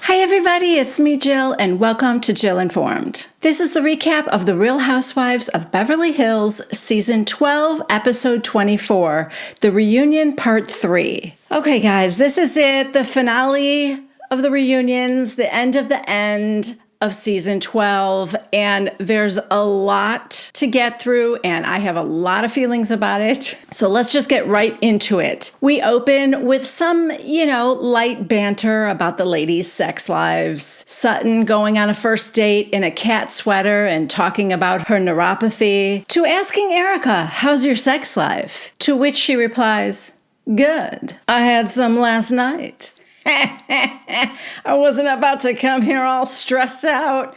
Hi everybody, it's me Jill and welcome to Jill Informed. This is the recap of The Real Housewives of Beverly Hills Season 12, Episode 24, The Reunion Part 3. Okay guys, this is it, the finale of the reunions, the end of Season 12, and there's a lot to get through, and I have a lot of feelings about it. So let's just get right into it. We open with some, light banter about the ladies' sex lives. Sutton going on a first date in a cat sweater and talking about her neuropathy, to asking Erica, how's your sex life? To which she replies, good. I had some last night. I wasn't about to come here all stressed out.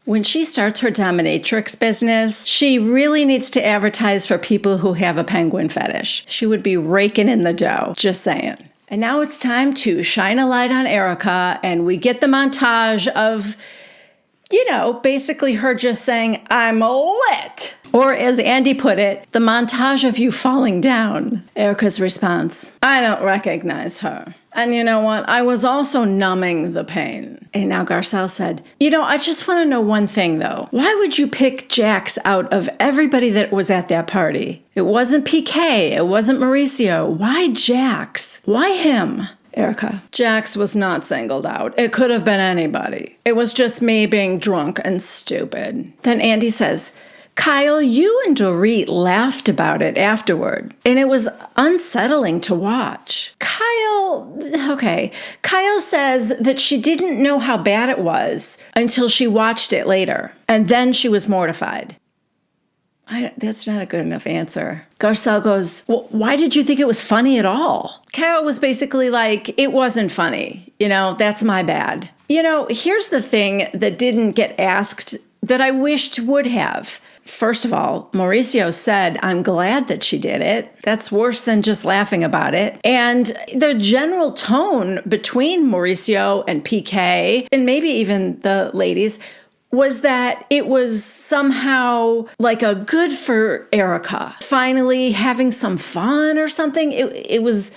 When she starts her dominatrix business, she really needs to advertise for people who have a penguin fetish. She would be raking in the dough, just saying. And now it's time to shine a light on Erica, and we get the montage of, basically her just saying, I'm lit. Or as Andy put it, the montage of you falling down. Erica's response, I don't recognize her. And you know what? I was also numbing the pain. And now Garcelle said, I just want to know one thing though. Why would you pick Jax out of everybody that was at that party? It wasn't PK. It wasn't Mauricio. Why Jax? Why him? Erica, Jax was not singled out. It could have been anybody. It was just me being drunk and stupid. Then Andy says, Kyle, you and Dorit laughed about it afterward, and it was unsettling to watch. Kyle says that she didn't know how bad it was until she watched it later, and then she was mortified. That's not a good enough answer. Garcelle goes, well, why did you think it was funny at all? Kyle was basically like, it wasn't funny. That's my bad. Here's the thing that didn't get asked that I wished would have. First of all, Mauricio said, I'm glad that she did it. That's worse than just laughing about it. And the general tone between Mauricio and PK, and maybe even the ladies, was that it was somehow like a good for Erica, finally having some fun or something. It was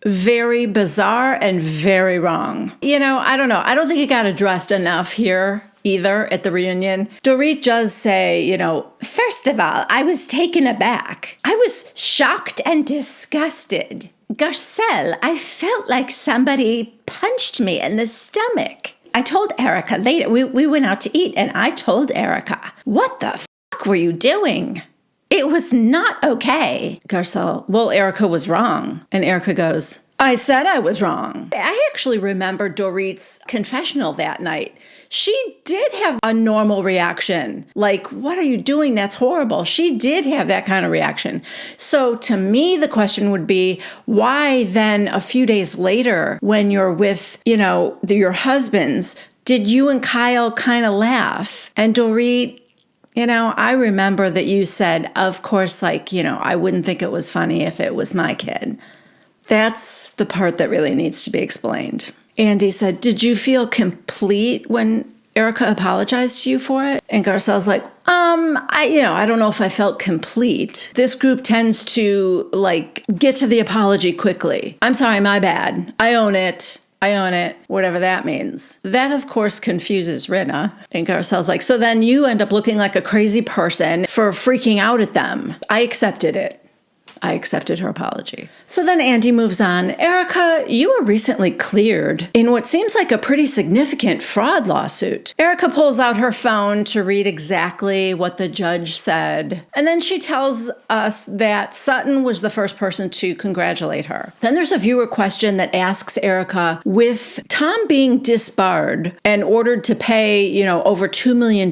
very bizarre and very wrong. I don't know. I don't think it got addressed enough here either at the reunion. Dorit does say, first of all, I was taken aback. I was shocked and disgusted. Garcelle, I felt like somebody punched me in the stomach. I told Erica later, we went out to eat, and I told Erica, what the fuck were you doing? It was not okay. Garcelle, well, Erica was wrong. And Erica goes, I said I was wrong. I actually remember Dorit's confessional that night. She did have a normal reaction. Like, what are you doing? That's horrible. She did have that kind of reaction. So to me, the question would be, why then a few days later, when you're with, your husbands, did you and Kyle kind of laugh? And Dorit, I remember that you said, of course, I wouldn't think it was funny if it was my kid. That's the part that really needs to be explained. Andy said, did you feel complete when Erica apologized to you for it? And Garcelle's like, I don't know if I felt complete. This group tends to get to the apology quickly. I'm sorry, my bad. I own it, whatever that means. That, of course, confuses Rinna. And Garcelle's like, so then you end up looking like a crazy person for freaking out at them. I accepted it. I accepted her apology. So then Andy moves on. Erica, you were recently cleared in what seems like a pretty significant fraud lawsuit. Erica pulls out her phone to read exactly what the judge said. And then she tells us that Sutton was the first person to congratulate her. Then there's a viewer question that asks Erica, with Tom being disbarred and ordered to pay, over $2 million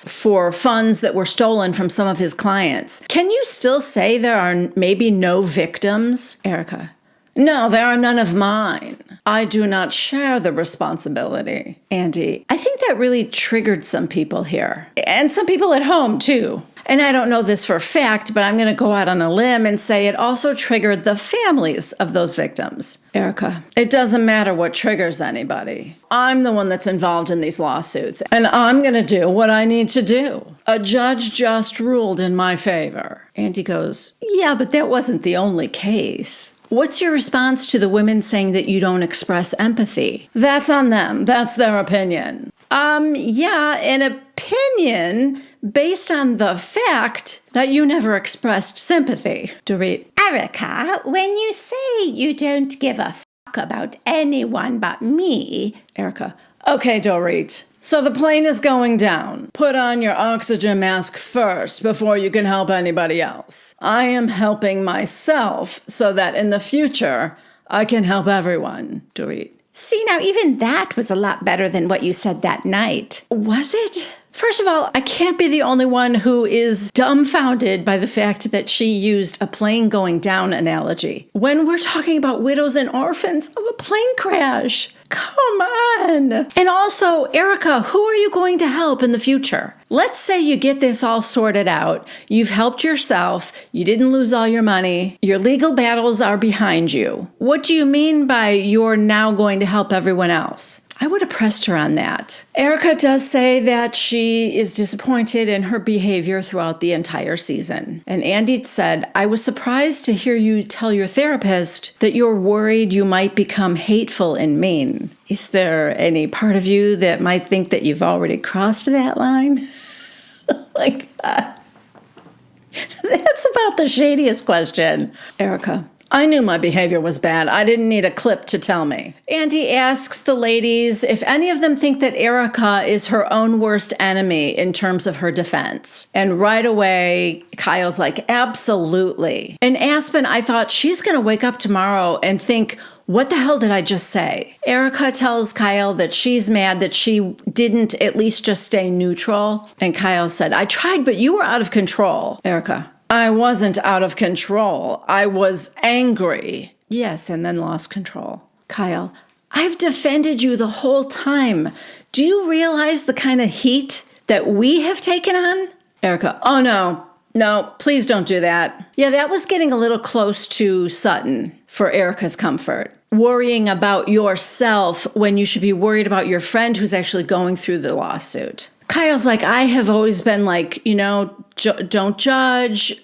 for funds that were stolen from some of his clients, can you still say there are maybe no victims? Erica, no, there are none of mine. I do not share the responsibility. Andy, I think that really triggered some people here, and some people at home too. And I don't know this for a fact, but I'm going to go out on a limb and say it also triggered the families of those victims. Erica, it doesn't matter what triggers anybody. I'm the one that's involved in these lawsuits, and I'm going to do what I need to do. A judge just ruled in my favor. Andy goes, yeah, but that wasn't the only case. What's your response to the women saying that you don't express empathy? That's on them. That's their opinion. Yeah, an opinion based on the fact that you never expressed sympathy. Dorit. Erica, when you say you don't give a fuck about anyone but me. Erica. Okay, Dorit. So the plane is going down. Put on your oxygen mask first before you can help anybody else. I am helping myself so that in the future, I can help everyone. Dorit. See, now even that was a lot better than what you said that night. Was it? First of all, I can't be the only one who is dumbfounded by the fact that she used a plane going down analogy when we're talking about widows and orphans of a plane crash. Come on. And also, Erica, who are you going to help in the future? Let's say you get this all sorted out. You've helped yourself. You didn't lose all your money. Your legal battles are behind you. What do you mean by you're now going to help everyone else? I would have pressed her on that. Erica does say that she is disappointed in her behavior throughout the entire season. And Andy said, I was surprised to hear you tell your therapist that you're worried you might become hateful and mean. Is there any part of you that might think that you've already crossed that line? Like that. That's about the shadiest question. Erica. I knew my behavior was bad. I didn't need a clip to tell me. Andy asks the ladies if any of them think that Erica is her own worst enemy in terms of her defense. And right away, Kyle's like, absolutely. And Aspen, I thought she's going to wake up tomorrow and think, what the hell did I just say? Erica tells Kyle that she's mad that she didn't at least just stay neutral. And Kyle said, I tried, but you were out of control. Erica. I wasn't out of control. I was angry. Yes, and then lost control. Kyle, I've defended you the whole time. Do you realize the kind of heat that we have taken on? Erica, oh no, please don't do that. Yeah, that was getting a little close to Sutton for Erica's comfort. Worrying about yourself when you should be worried about your friend who's actually going through the lawsuit. Kyle's like, I have always been like, don't judge.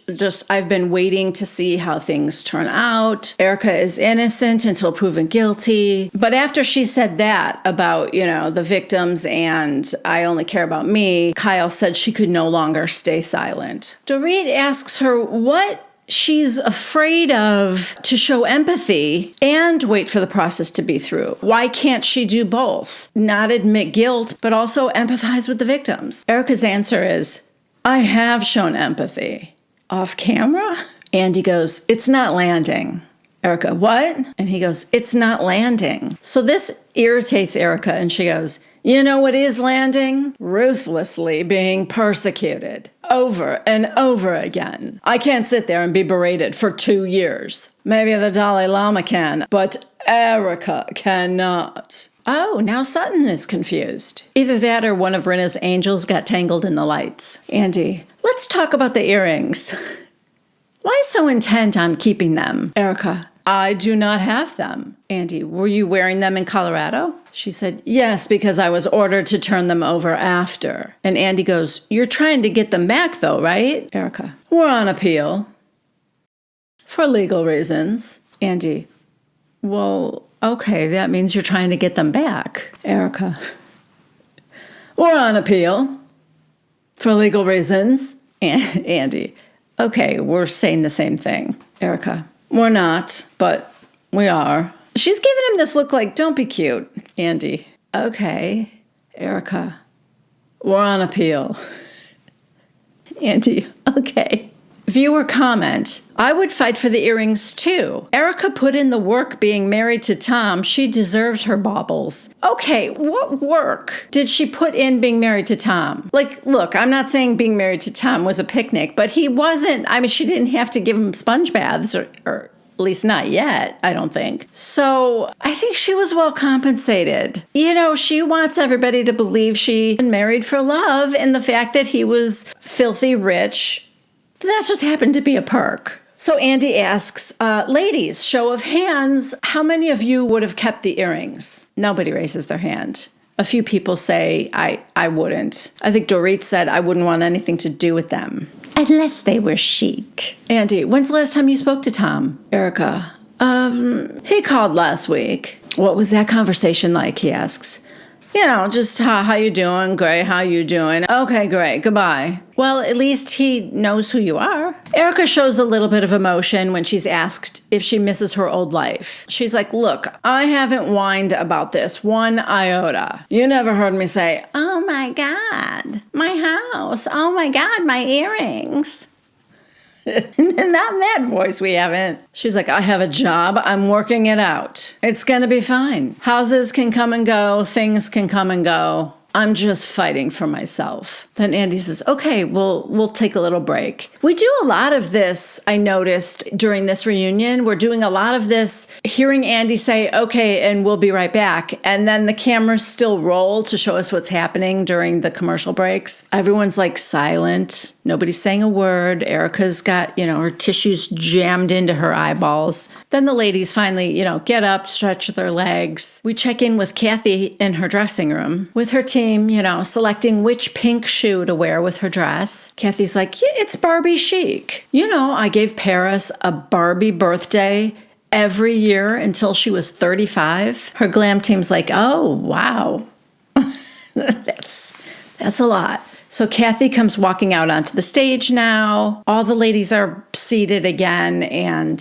I've been waiting to see how things turn out. Erica is innocent until proven guilty. But after she said that about, the victims and I only care about me, Kyle said she could no longer stay silent. Dorit asks her what she's afraid of to show empathy and wait for the process to be through. Why can't she do both? Not admit guilt, but also empathize with the victims. Erica's answer is, I have shown empathy. Off camera? Andy goes, it's not landing. Erica, what? And he goes, it's not landing. So this irritates Erica, and she goes, you know what is landing? Ruthlessly being persecuted over and over again. I can't sit there and be berated for 2 years. Maybe the Dalai Lama can, but Erica cannot. Oh, now Sutton is confused. Either that or one of Rinna's angels got tangled in the lights. Andy, let's talk about the earrings. Why so intent on keeping them? Erica, I do not have them. Andy, were you wearing them in Colorado? She said, yes, because I was ordered to turn them over after. And Andy goes, you're trying to get them back though, right? Erica, we're on appeal. For legal reasons. Andy, well, okay, that means you're trying to get them back. Erica, we're on appeal. For legal reasons. Andy, okay, we're saying the same thing. Erica, we're not, but we are. She's giving him this look like, don't be cute. Andy, okay. Erica, we're on appeal. Andy, okay. Viewer comment, I would fight for the earrings too. Erica put in the work being married to Tom. She deserves her baubles. Okay, what work did she put in being married to Tom? Like, look, I'm not saying being married to Tom was a picnic, but he wasn't, she didn't have to give him sponge baths or at least not yet, I don't think. So I think she was well compensated. She wants everybody to believe she been married for love, and the fact that he was filthy rich, that just happened to be a perk. So Andy asks, ladies, show of hands, how many of you would have kept the earrings? Nobody raises their hand. A few people say I wouldn't. I think Dorit said I wouldn't want anything to do with them. Unless they were chic. Andy, when's the last time you spoke to Tom? Erica, he called last week. What was that conversation like, he asks. Just how you doing? Great, how you doing? Okay, great, goodbye. Well, at least he knows who you are. Erica shows a little bit of emotion when she's asked if she misses her old life. She's like, look, I haven't whined about this one iota. You never heard me say, oh my God, my house. Oh my God, my earrings. Not in that voice, we haven't. She's like, I have a job. I'm working it out. It's going to be fine. Houses can come and go. Things can come and go. I'm just fighting for myself. Then Andy says, okay, we'll take a little break. We do a lot of this, I noticed, during this reunion. We're doing a lot of this, hearing Andy say, okay, and we'll be right back. And then the cameras still roll to show us what's happening during the commercial breaks. Everyone's like silent. Nobody's saying a word. Erica's got, her tissues jammed into her eyeballs. Then the ladies finally, get up, stretch their legs. We check in with Kathy in her dressing room with her team, selecting which pink shoe to wear with her dress. Kathy's like, yeah, it's Barbie chic. I gave Paris a Barbie birthday every year until she was 35. Her glam team's like, oh, wow. That's a lot. So Kathy comes walking out onto the stage now. All the ladies are seated again, and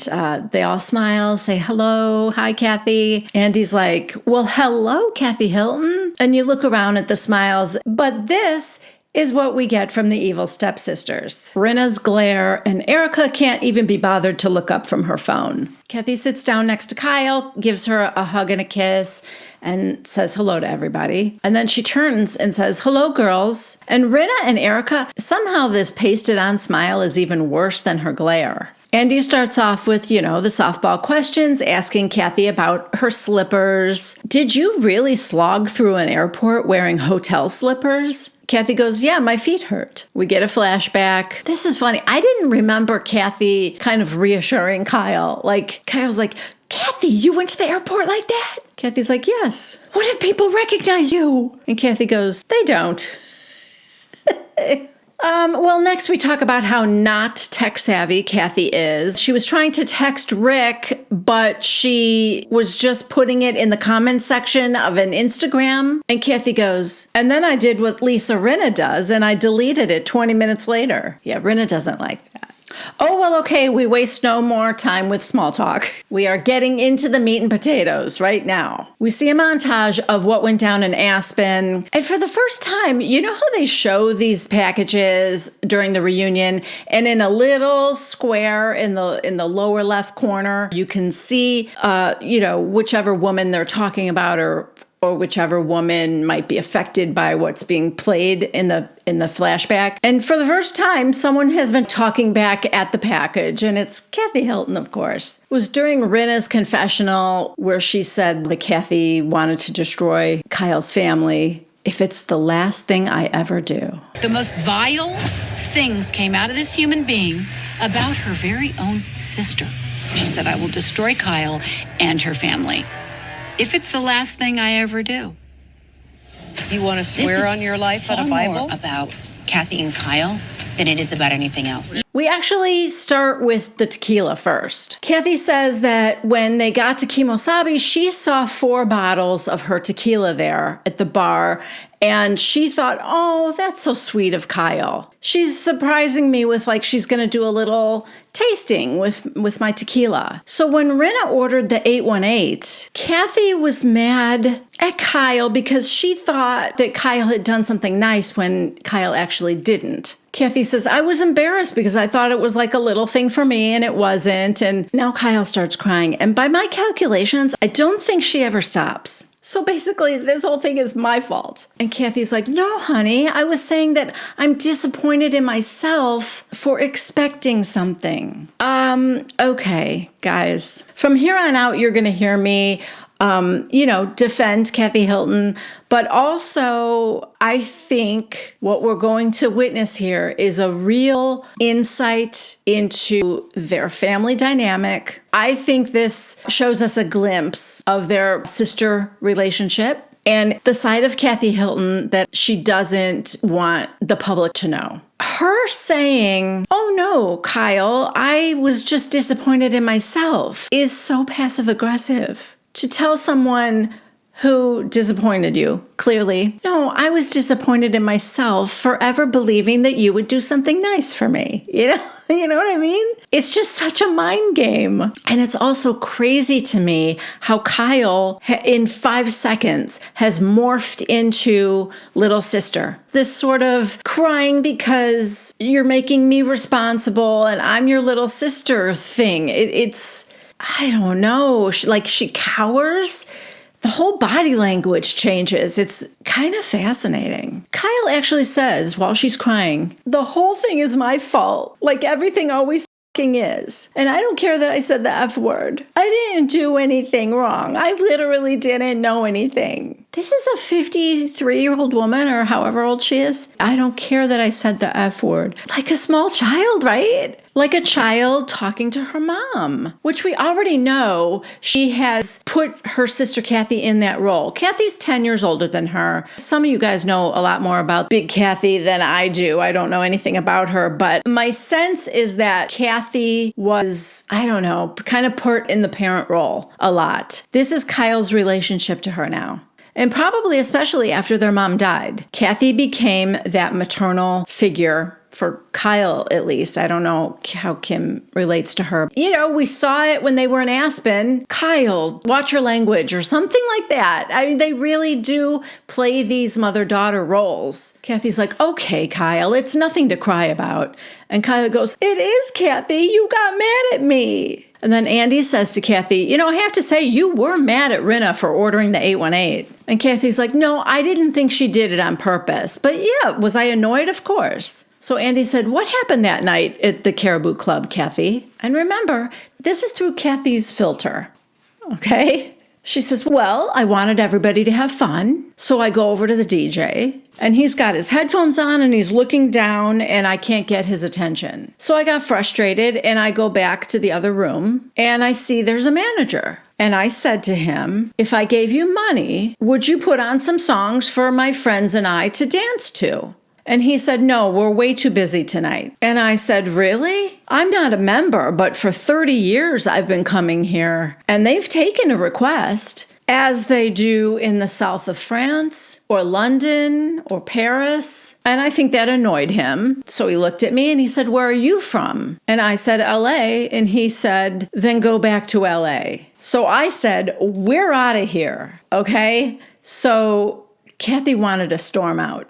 they all smile, say hello, hi, Kathy. Andy's like, well, hello, Kathy Hilton. And you look around at the smiles, but this is what we get from the evil stepsisters. Rinna's glare, and Erica can't even be bothered to look up from her phone. Kathy sits down next to Kyle, gives her a hug and a kiss, and says hello to everybody. And then she turns and says, hello, girls. And Rinna and Erica, somehow this pasted on smile is even worse than her glare. Andy starts off with, the softball questions, asking Kathy about her slippers. Did you really slog through an airport wearing hotel slippers? Kathy goes, yeah, my feet hurt. We get a flashback. This is funny. I didn't remember Kathy kind of reassuring Kyle. Kyle's like, Kathy, you went to the airport like that? Kathy's like, yes. What if people recognize you? And Kathy goes, they don't. Well, next we talk about how not tech-savvy Kathy is. She was trying to text Rick, but she was just putting it in the comments section of an Instagram. And Kathy goes, and then I did what Lisa Rinna does, and I deleted it 20 minutes later. Yeah, Rinna doesn't like that. Oh, well, okay, we waste no more time with small talk. We are getting into the meat and potatoes right now. We see a montage of what went down in Aspen. And for the first time, you know how they show these packages during the reunion? And in a little square in the lower left corner, you can see, whichever woman they're talking about or whichever woman might be affected by what's being played in the flashback. And for the first time, someone has been talking back at the package, and it's Kathy Hilton, of course. It was during Rinna's confessional where she said that Kathy wanted to destroy Kyle's family if it's the last thing I ever do. The most vile things came out of this human being about her very own sister. She said, I will destroy Kyle and her family if it's the last thing I ever do. You want to swear on your life on a Bible? More about Kathy and Kyle than it is about anything else. We actually start with the tequila first. Kathy says that when they got to Kimosabi, she saw 4 bottles of her tequila there at the bar, and she thought, oh, that's so sweet of Kyle. She's surprising me with she's going to do a little tasting with my tequila. So when Rinna ordered the 818, Kathy was mad at Kyle because she thought that Kyle had done something nice when Kyle actually didn't. Kathy says, I was embarrassed because I thought it was like a little thing for me and it wasn't. And now Kyle starts crying. And by my calculations, I don't think she ever stops. So basically, this whole thing is my fault. And Kathy's like, no, honey, I was saying that I'm disappointed in myself for expecting something. Okay, guys. From here on out, you're going to hear me defend Kathy Hilton. But also, I think what we're going to witness here is a real insight into their family dynamic. I think this shows us a glimpse of their sister relationship. and the side of Kathy Hilton that she doesn't want the public to know. Her saying, "Oh no, Kyle, I was just disappointed in myself," is so passive aggressive. To tell someone who disappointed you, clearly, "No, I was disappointed in myself for ever believing that you would do something nice for me." You know what I mean? It's just such a mind game. And it's also crazy to me how Kyle, in 5 seconds, has morphed into little sister. This sort of crying because you're making me responsible and I'm your little sister thing. It's, I don't know, she cowers. The whole body language changes. It's kind of fascinating. Kyle actually says while she's crying, "The whole thing is my fault. Like everything always fucking is. And I don't care that I said the F word. I didn't do anything wrong. I literally didn't know anything." This is a 53-year-old woman or however old she is. "I don't care that I said the F word." Like a small child, right? Like a child talking to her mom, which we already know she has put her sister Kathy in that role. Kathy's 10 years older than her. Some of you guys know a lot more about Big Kathy than I do. I don't know anything about her, but my sense is that Kathy was, I don't know, kind of put in the parent role a lot. This is Kyle's relationship to her now. And probably especially after their mom died. Kathy became that maternal figure for Kyle, at least. I don't know how Kim relates to her. You know, we saw it when they were in Aspen. "Kyle, watch your language," or something like that. I mean, they really do play these mother-daughter roles. Kathy's like, "Okay, Kyle, it's nothing to cry about." And Kyle goes, "It is, Kathy. You got mad at me." And then Andy says to Kathy, "You know, I have to say, you were mad at Rinna for ordering the 818. And Kathy's like, "No, I didn't think she did it on purpose. But yeah, was I annoyed? Of course." So Andy said, "What happened that night at the Caribou Club, Kathy?" And remember, this is through Kathy's filter, okay? She says, "Well, I wanted everybody to have fun. So I go over to the DJ and he's got his headphones on and he's looking down and I can't get his attention. So I got frustrated and I go back to the other room and I see there's a manager. And I said to him, 'If I gave you money, would you put on some songs for my friends and I to dance to?' And he said, 'No, we're way too busy tonight.' And I said, 'Really? I'm not a member, but for 30 years I've been coming here and they've taken a request, as they do in the south of France or London or Paris.' And I think that annoyed him. So he looked at me and he said, 'Where are you from?' And I said, 'LA.' And he said, 'Then go back to LA.' So I said, 'We're out of here.' Okay. So Kathy wanted to storm out.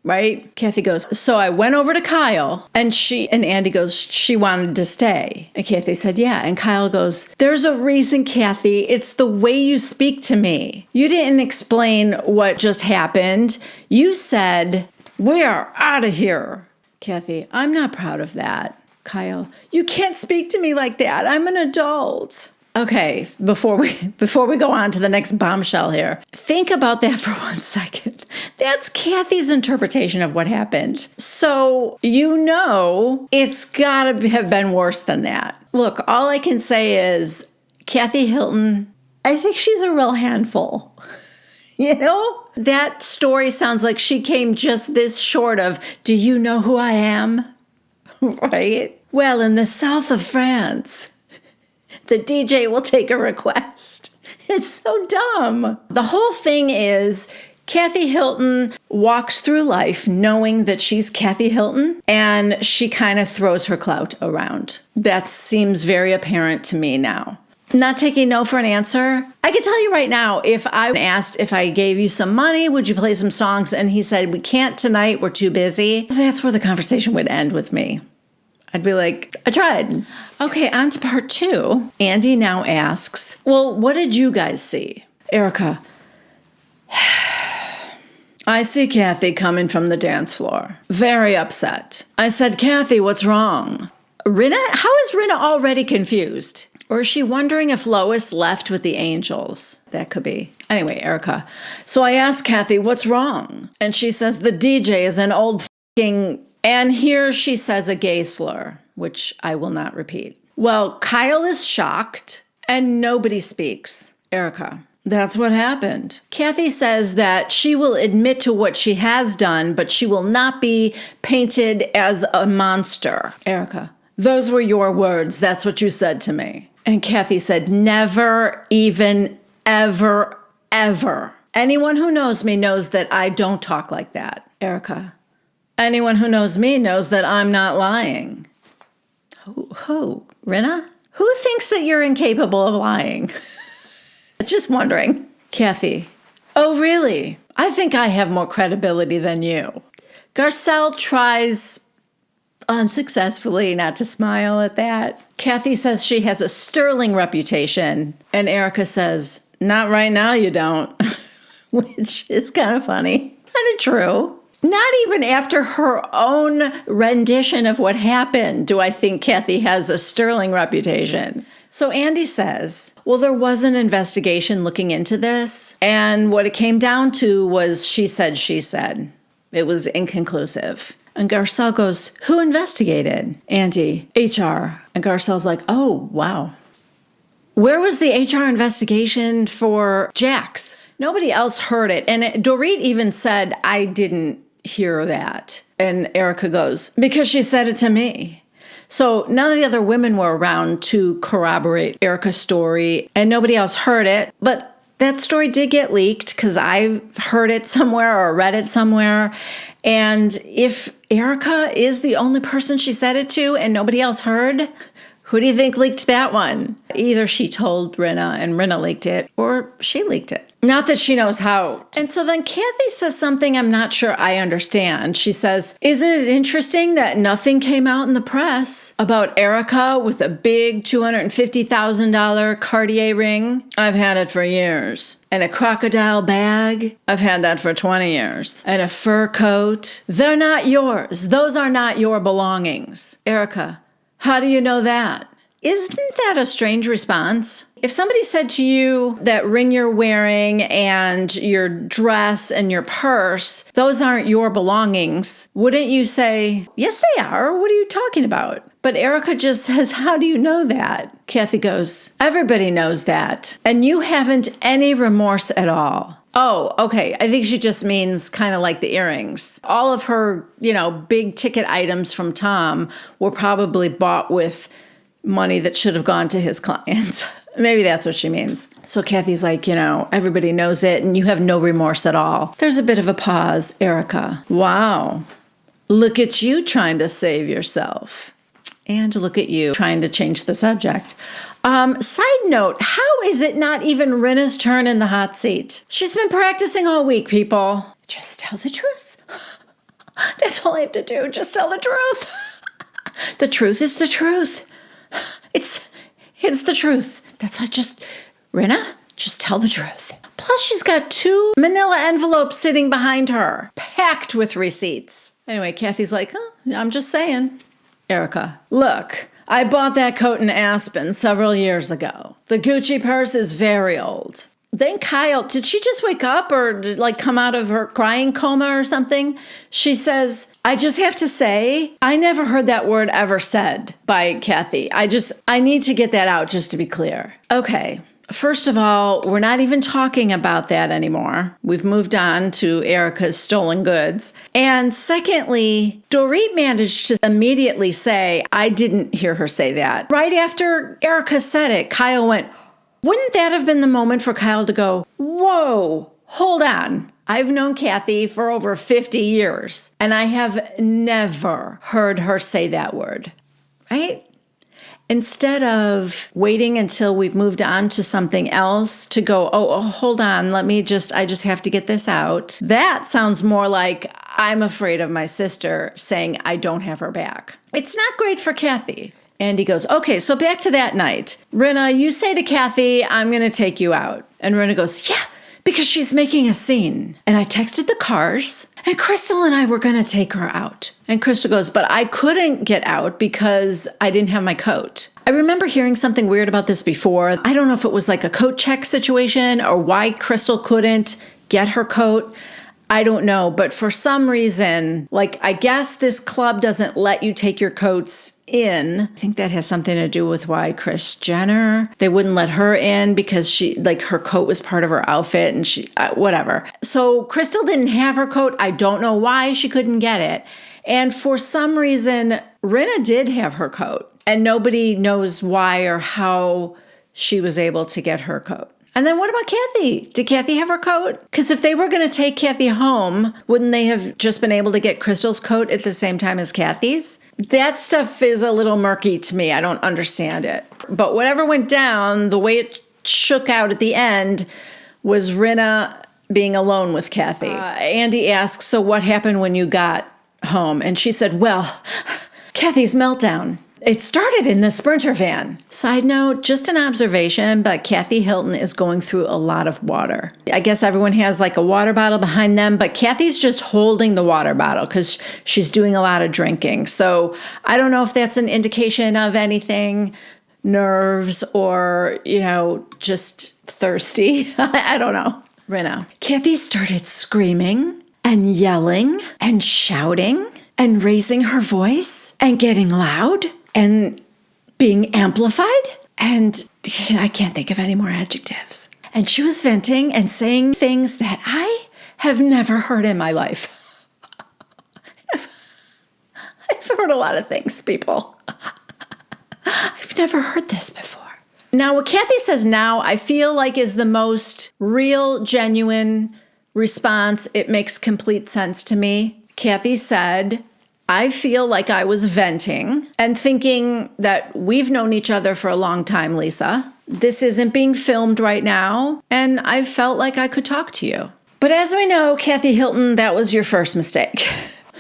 Right? Kathy goes, "So I went over to Kyle and Andy goes, 'She wanted to stay.' And Kathy said, 'Yeah.' And Kyle goes, 'There's a reason, Kathy. It's the way you speak to me. You didn't explain what just happened. You said, 'We are out of here.'" Kathy, "I'm not proud of that." Kyle, "You can't speak to me like that. I'm an adult." Okay, before we go on to the next bombshell here, think about that for 1 second. That's Kathy's interpretation of what happened. So, you know, it's gotta have been worse than that. Look, all I can say is, Kathy Hilton, I think she's a real handful. You know? That story sounds like she came just this short of, "Do you know who I am?" Right? Well, in the south of France, the DJ will take a request. It's so dumb. The whole thing is Kathy Hilton walks through life knowing that she's Kathy Hilton, and she kind of throws her clout around. That seems very apparent to me now. Not taking no for an answer. I can tell you right now, if I asked if I gave you some money, would you play some songs? And he said, "We can't tonight, we're too busy." That's where the conversation would end with me. I'd be like, "I tried." Okay, on to part 2. Andy now asks, "Well, what did you guys see?" Erica, "I see Kathy coming from the dance floor, very upset. I said, 'Kathy, what's wrong?' Rinna? How is Rinna already confused? Or is she wondering if Lois left with the angels?" That could be. Anyway, Erica, "So I asked Kathy, 'What's wrong?' And she says the DJ is an old f***ing..." And here she says a gay slur, which I will not repeat. Well, Kyle is shocked and nobody speaks. Erica, That's what happened. Kathy says that she will admit to what she has done, but she will not be painted as a monster. Erica, those were your words. That's what you said to me. And Kathy said, never, even, ever, ever. Anyone who knows me knows that I don't talk like that. Erica, anyone who knows me knows that I'm not lying. Who? Rinna? Who thinks that you're incapable of lying? Just wondering. Kathy, oh really? I think I have more credibility than you. Garcelle tries unsuccessfully not to smile at that. Kathy says she has a sterling reputation, and Erica says, not right now you don't, which is kind of funny. Kind of true. Not even after her own rendition of what happened do I think Kathy has a sterling reputation. So Andy says, well, there was an investigation looking into this, and what it came down to was she said. It was inconclusive. And Garcelle goes, who investigated? Andy, HR. And Garcelle's like, oh, wow. Where was the HR investigation for Jax? Nobody else heard it. And Dorit even said, I didn't hear that. And Erica goes, because she said it to me. So none of the other women were around to corroborate Erica's story, and nobody else heard it. But that story did get leaked because I heard it somewhere or read it somewhere. And if Erica is the only person she said it to and nobody else heard, who do you think leaked that one? Either she told Rinna and Rinna leaked it, or she leaked it. Not that she knows how. And so then Kathy says something I'm not sure I understand. She says, isn't it interesting that nothing came out in the press about Erica with a big $250,000 Cartier ring? I've had it for years. And a crocodile bag? I've had that for 20 years. And a fur coat? They're not yours. Those are not your belongings. Erica, how do you know that? Isn't that a strange response? If somebody said to you that ring you're wearing and your dress and your purse, those aren't your belongings, wouldn't you say, yes, they are. What are you talking about? But Erica just says, how do you know that? Kathy goes, everybody knows that. And you haven't any remorse at all. Oh, okay. I think she just means kind of like the earrings. All of her, big ticket items from Tom were probably bought with money that should have gone to his clients. Maybe that's what she means. So Kathy's like, everybody knows it and you have no remorse at all. There's a bit of a pause. Erica, wow. Look at you trying to save yourself. And look at you trying to change the subject. Side note, how is it not even Rinna's turn in the hot seat? She's been practicing all week, people. Just tell the truth. That's all I have to do. Just tell the truth. The truth is the truth. It's the truth. That's Rinna, just tell the truth. Plus, she's got 2 manila envelopes sitting behind her, packed with receipts. Anyway, Kathy's like, I'm just saying. Erica, look, I bought that coat in Aspen several years ago. The Gucci purse is very old. Then Kyle, did she just wake up or come out of her crying coma or something? She says, I just have to say, I never heard that word ever said by Kathy. I need to get that out just to be clear. Okay. First of all, we're not even talking about that anymore. We've moved on to Erica's stolen goods. And secondly, Dorit managed to immediately say, I didn't hear her say that. Right after Erica said it, Kyle went, wouldn't that have been the moment for Kyle to go, whoa, hold on. I've known Kathy for over 50 years, and I have never heard her say that word, right? Instead of waiting until we've moved on to something else to go, oh, hold on, I just have to get this out. That sounds more like I'm afraid of my sister saying I don't have her back. It's not great for Kathy. Andy goes, okay, so back to that night. Rinna, you say to Kathy, I'm going to take you out. And Rinna goes, yeah, because she's making a scene. And I texted the cars, and Crystal and I were going to take her out. And Crystal goes, but I couldn't get out because I didn't have my coat. I remember hearing something weird about this before. I don't know if it was like a coat check situation or why Crystal couldn't get her coat. I don't know, but for some reason, I guess this club doesn't let you take your coats in. I think that has something to do with why Kris Jenner, they wouldn't let her in because she, like, her coat was part of her outfit and she, whatever. So Crystal didn't have her coat. I don't know why she couldn't get it. And for some reason, Rinna did have her coat and nobody knows why or how she was able to get her coat. And then what about Kathy? Did Kathy have her coat? Because if they were going to take Kathy home, wouldn't they have just been able to get Crystal's coat at the same time as Kathy's? That stuff is a little murky to me. I don't understand it. But whatever went down, the way it shook out at the end was Rinna being alone with Kathy. Andy asks, so what happened when you got home? And she said, well, Kathy's meltdown. It started in the Sprinter van. Side note, just an observation, but Kathy Hilton is going through a lot of water. I guess everyone has like a water bottle behind them, but Kathy's just holding the water bottle because she's doing a lot of drinking. So I don't know if that's an indication of anything, nerves or, just thirsty. I don't know. Rinna. Kathy started screaming and yelling and shouting and raising her voice and getting loud and being amplified. And I can't think of any more adjectives. And she was venting and saying things that I have never heard in my life. I've heard a lot of things, people. I've never heard this before. Now, what Kathy says now, I feel like is the most real, genuine response. It makes complete sense to me. Kathy said, I feel like I was venting and thinking that we've known each other for a long time, Lisa. This isn't being filmed right now, and I felt like I could talk to you. But as we know, Kathy Hilton, that was your first mistake.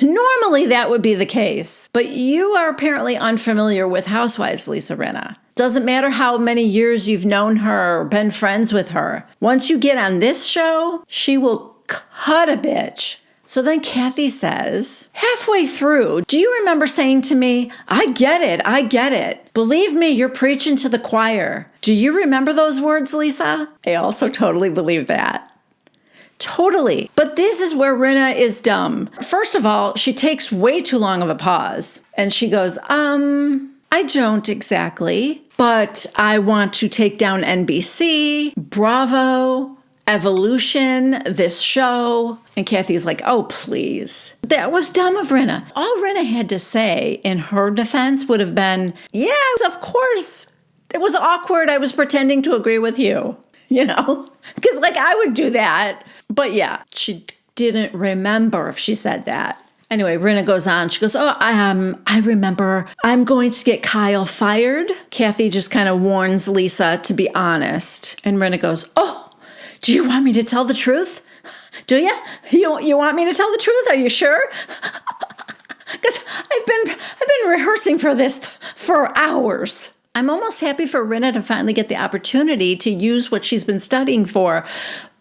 Normally, that would be the case, but you are apparently unfamiliar with Housewives, Lisa Rinna. Doesn't matter how many years you've known her or been friends with her. Once you get on this show, she will cut a bitch. So then Kathy says, halfway through, do you remember saying to me, I get it. Believe me, you're preaching to the choir. Do you remember those words, Lisa? I also totally believe that. Totally. But this is where Rinna is dumb. First of all, she takes way too long of a pause. And she goes, I don't exactly, but I want to take down NBC, Bravo, Evolution, this show. And Kathy's like, oh, please. That was dumb of Rinna. All Rinna had to say in her defense would have been, yeah, of course. It was awkward. I was pretending to agree with you, because I would do that. But yeah, she didn't remember if she said that. Anyway, Rinna goes on. She goes, I remember I'm going to get Kyle fired. Kathy just kind of warns Lisa to be honest. And Rinna goes, oh, do you want me to tell the truth? Do you? You want me to tell the truth? Are you sure? Because I've been rehearsing for this for hours. I'm almost happy for Rinna to finally get the opportunity to use what she's been studying for.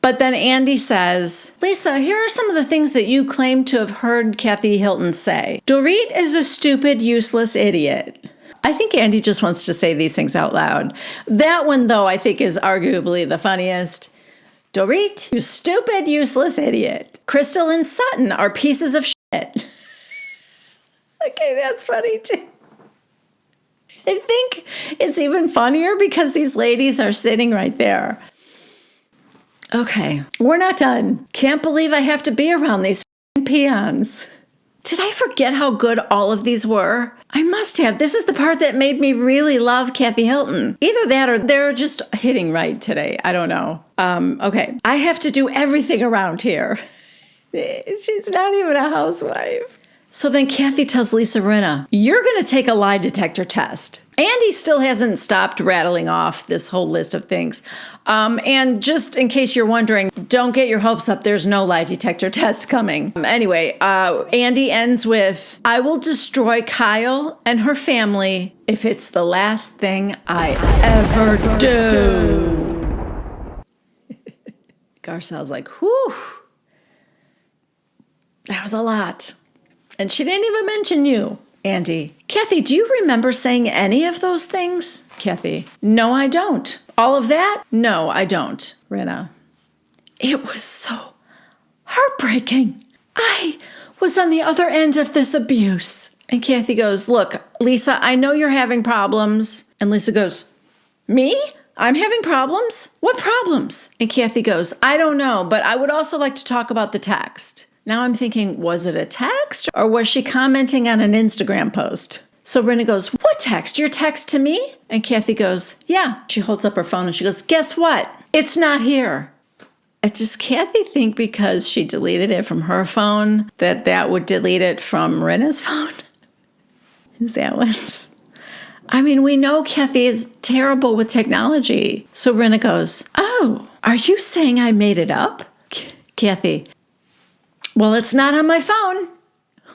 But then Andy says, Lisa, here are some of the things that you claim to have heard Kathy Hilton say. Dorit is a stupid, useless idiot. I think Andy just wants to say these things out loud. That one, though, I think is arguably the funniest. Dorit, you stupid, useless idiot. Crystal and Sutton are pieces of shit. Okay, that's funny too. I think it's even funnier because these ladies are sitting right there. Okay, we're not done. Can't believe I have to be around these peons. Did I forget how good all of these were? I must have. This is the part that made me really love Kathy Hilton. Either that or they're just hitting right today. I don't know. Okay. I have to do everything around here. She's not even a housewife. So then Kathy tells Lisa Rinna, you're going to take a lie detector test. Andy still hasn't stopped rattling off this whole list of things. And just in case you're wondering, don't get your hopes up. There's no lie detector test coming. Anyway, Andy ends with, I will destroy Kyle and her family if it's the last thing I ever do. Garcelle's like, whew. That was a lot. And she didn't even mention you, Andy. Kathy, do you remember saying any of those things? Kathy, no, I don't. All of that? No, I don't. Rinna, it was so heartbreaking. I was on the other end of this abuse. And Kathy goes, look, Lisa, I know you're having problems. And Lisa goes, me? I'm having problems? What problems? And Kathy goes, I don't know, but I would also like to talk about the text. Now I'm thinking, was it a text or was she commenting on an Instagram post? So Rinna goes, what text? Your text to me? And Kathy goes, yeah. She holds up her phone and she goes, guess what? It's not here. Does Kathy think because she deleted it from her phone that would delete it from Rinna's phone? Is that what's... I mean, we know Kathy is terrible with technology. So Rinna goes, oh, are you saying I made it up? Kathy, well, it's not on my phone.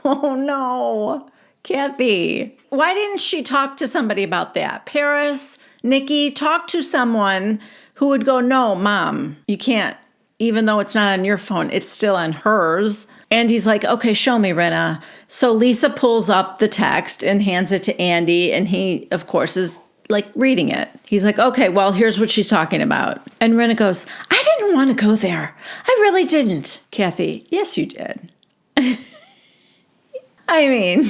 Oh, no. Kathy, why didn't she talk to somebody about that? Paris, Nikki, talk to someone who would go, no, Mom, you can't. Even though it's not on your phone, it's still on hers. And he's like, okay, show me, Rinna. So Lisa pulls up the text and hands it to Andy. And he, of course, is like reading it. He's like, okay, well, here's what she's talking about. And Rinna goes, I didn't want to go there. I really didn't. Kathy, yes, you did. I mean,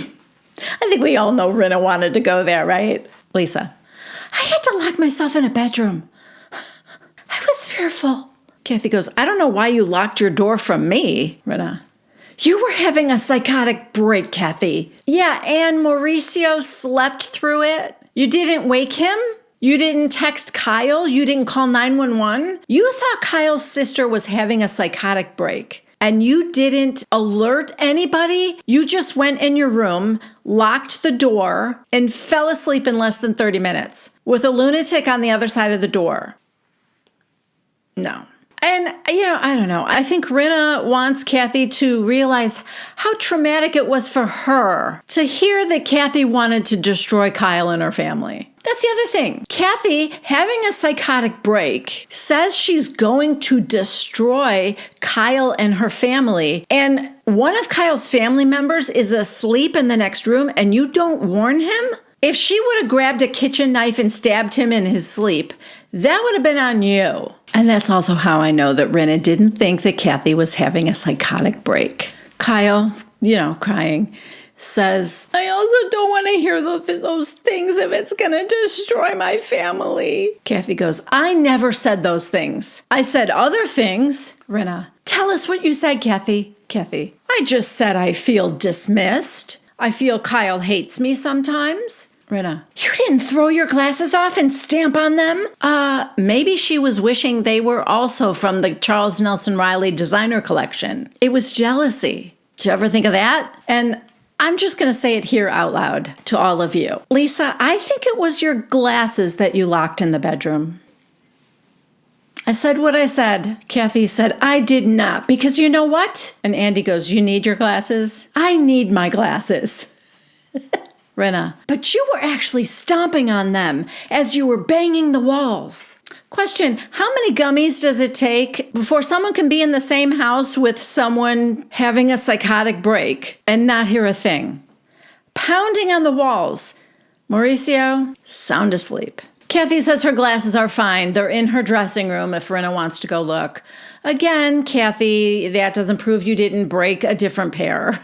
I think we all know Rinna wanted to go there, right? Lisa, I had to lock myself in a bedroom. I was fearful. Kathy goes, I don't know why you locked your door from me, Rinna. You were having a psychotic break, Kathy. Yeah, and Mauricio slept through it. You didn't wake him? You didn't text Kyle? You didn't call 911? You thought Kyle's sister was having a psychotic break. And you didn't alert anybody? You just went in your room, locked the door, and fell asleep in less than 30 minutes with a lunatic on the other side of the door. No. And, I don't know. I think Rinna wants Kathy to realize how traumatic it was for her to hear that Kathy wanted to destroy Kyle and her family. That's the other thing. Kathy, having a psychotic break, says she's going to destroy Kyle and her family. And one of Kyle's family members is asleep in the next room and you don't warn him? If she would have grabbed a kitchen knife and stabbed him in his sleep, that would have been on you. And that's also how I know that Rinna didn't think that Kathy was having a psychotic break. Kyle, crying, says, I also don't want to hear those things if it's going to destroy my family. Kathy goes, I never said those things. I said other things. Rinna, tell us what you said, Kathy. Kathy, I just said I feel dismissed. I feel Kyle hates me sometimes. Rinna, you didn't throw your glasses off and stamp on them? Maybe she was wishing they were also from the Charles Nelson Riley designer collection. It was jealousy. Did you ever think of that? And I'm just going to say it here out loud to all of you. Lisa, I think it was your glasses that you locked in the bedroom. I said what I said. Kathy said, I did not, because you know what? And Andy goes, you need your glasses? I need my glasses. Rinna, but you were actually stomping on them as you were banging the walls. Question, how many gummies does it take before someone can be in the same house with someone having a psychotic break and not hear a thing? Pounding on the walls. Mauricio, sound asleep. Kathy says her glasses are fine. They're in her dressing room if Rinna wants to go look. Again, Kathy, that doesn't prove you didn't break a different pair.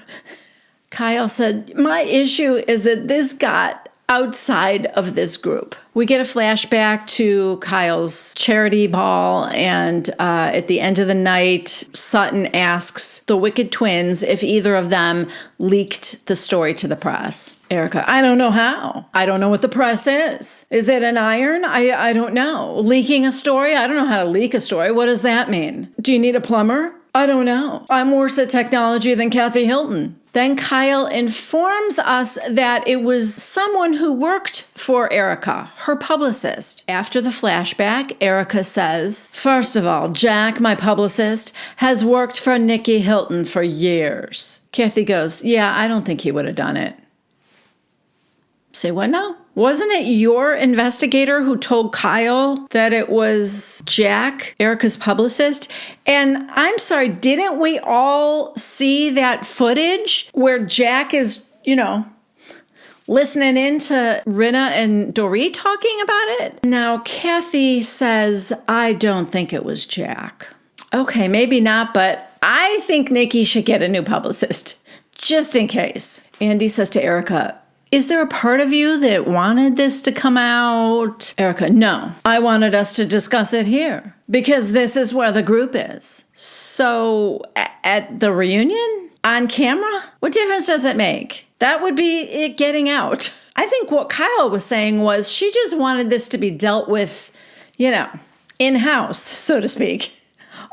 Kyle said, my issue is that this got outside of this group. We get a flashback to Kyle's charity ball, and at the end of the night, Sutton asks the Wicked twins if either of them leaked the story to the press. Erica, I don't know how. I don't know what the press is. Is it an iron? I don't know. Leaking a story? I don't know how to leak a story. What does that mean? Do you need a plumber? I don't know. I'm worse at technology than Kathy Hilton. Then Kyle informs us that it was someone who worked for Erica, her publicist. After the flashback, Erica says, first of all, Jack, my publicist, has worked for Nikki Hilton for years. Kathy goes, yeah, I don't think he would have done it. Say what now? Wasn't it your investigator who told Kyle that it was Jack, Erica's publicist? And I'm sorry, didn't we all see that footage where Jack is, listening in to Rinna and Dorit talking about it? Now, Kathy says, I don't think it was Jack. Okay, maybe not, but I think Nikki should get a new publicist. just in case. Andy says to Erica, is there a part of you that wanted this to come out? Erica, no. I wanted us to discuss it here because this is where the group is. So at the reunion? On camera? What difference does it make? That would be it getting out. I think what Kyle was saying was she just wanted this to be dealt with, in-house, so to speak.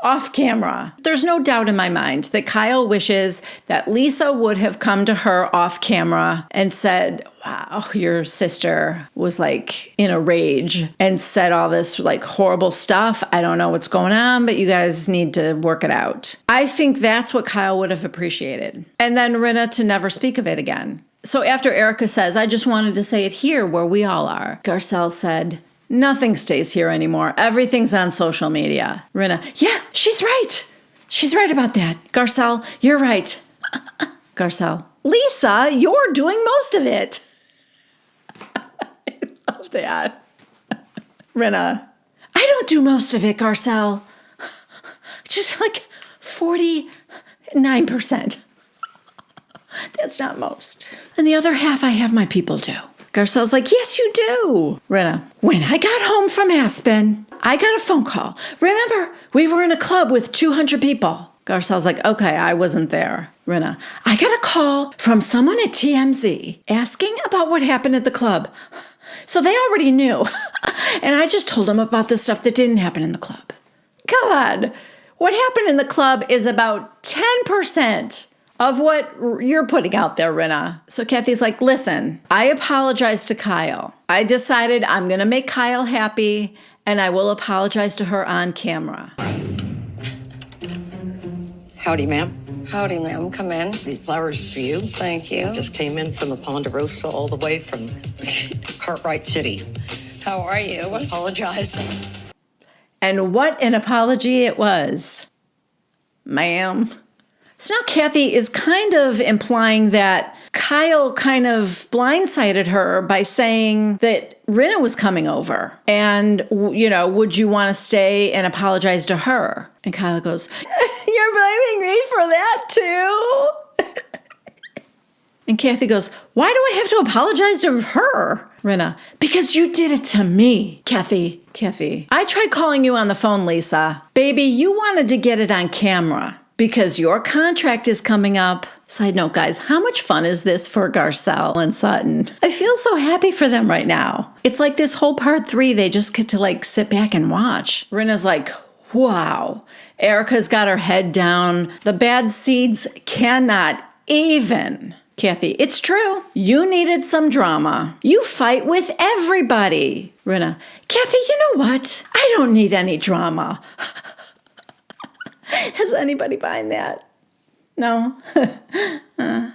Off camera. There's no doubt in my mind that Kyle wishes that Lisa would have come to her off camera and said, wow, your sister was like in a rage and said all this like horrible stuff. I don't know what's going on, but you guys need to work it out. I think that's what Kyle would have appreciated. And then Rinna to never speak of it again. So after Erica says, I just wanted to say it here where we all are, Garcelle said, nothing stays here anymore. Everything's on social media. Rinna, yeah, she's right. She's right about that. Garcelle, you're right. Garcelle, Lisa, you're doing most of it. I love that. Rinna, I don't do most of it, Garcelle. Just like 49%. That's not most. And the other half I have my people do. Garcelle's like, yes, you do. Rinna, when I got home from Aspen, I got a phone call. Remember, we were in a club with 200 people. Garcelle's like, okay, I wasn't there. Rinna, I got a call from someone at TMZ asking about what happened at the club. So they already knew. And I just told them about the stuff that didn't happen in the club. Come on. What happened in the club is about 10% of what you're putting out there, Rinna. So Kathy's like, listen, I apologize to Kyle. I decided I'm going to make Kyle happy, and I will apologize to her on camera. Howdy, ma'am. Howdy, ma'am. Come in. These flowers for you. Thank you. I just came in from the Ponderosa all the way from Cartwright City. How are you? Apologize. And what an apology it was, ma'am. So now Kathy is kind of implying that Kyle kind of blindsided her by saying that Rinna was coming over and, would you want to stay and apologize to her? And Kyle goes, you're blaming me for that too? And Kathy goes, why do I have to apologize to her? Rinna, because you did it to me. Kathy, I tried calling you on the phone, Lisa. Baby, you wanted to get it on camera. Because your contract is coming up. Side note, guys, how much fun is this for Garcelle and Sutton? I feel so happy for them right now. It's like this whole part 3, they just get to sit back and watch. Rinna's like, wow. Erica's got her head down. The bad seeds cannot even. Kathy, it's true. You needed some drama. You fight with everybody. Rinna, Kathy, you know what? I don't need any drama. Is anybody buying that? No? I